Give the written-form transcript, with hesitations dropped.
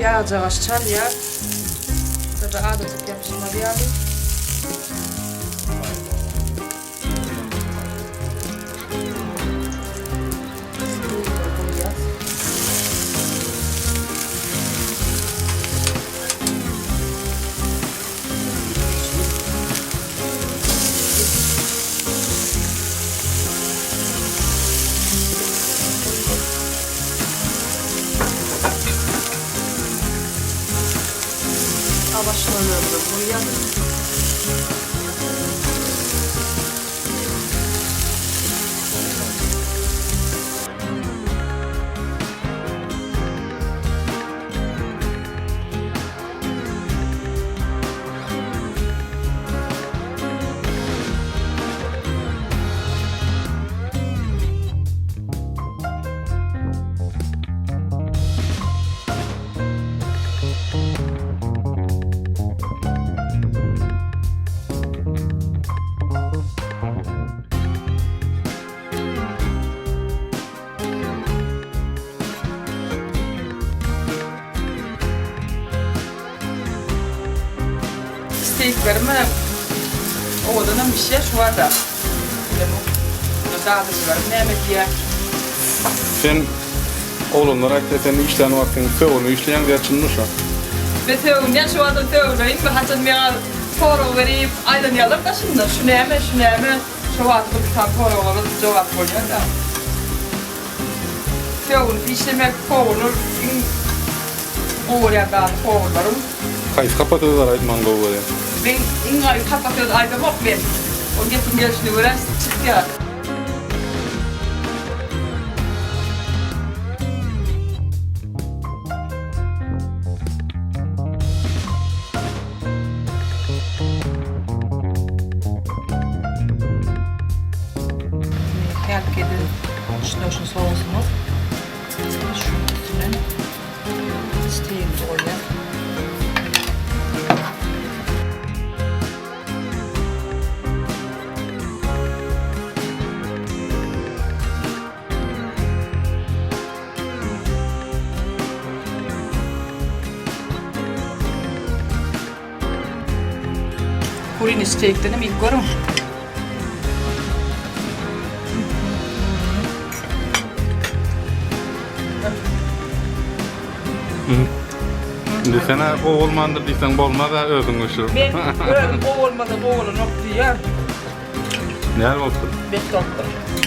yavaş çalıyor. Tabii adet yapışma bir alayım. Başlanıyordu buraya. Steaklerimi oğlanın bir şey şu anda. Daha da var. Ne yemek diye. Sen oğlunlara ait senin işlerini vaktini Towuk'unu işleyen diye açılmış o. Ve Towuk'un şu anda Towuk'un ve hatta bir soru verip aynen yalar da şimdi şu ne yemek şu anda bu kitap soruları cevap veriyor da. Towuk'un işlemek Towuk'un orandan Towuk'ların Kayıt kapatıyorlar ait mango böyle. Ben ingayı kapatıyoruz ayda bak ben. O getim gelişini öğren çıktı. Herkese şnoşun soğusumuz. Şunun üstüne Steaklerin. Kurin steaklerini ilk görüm. Şimdi sana o olmandırdıysan bolma da özün uçur. Ben öyle o olmadı bu olun yok diye. Ne olsun? Beklettim.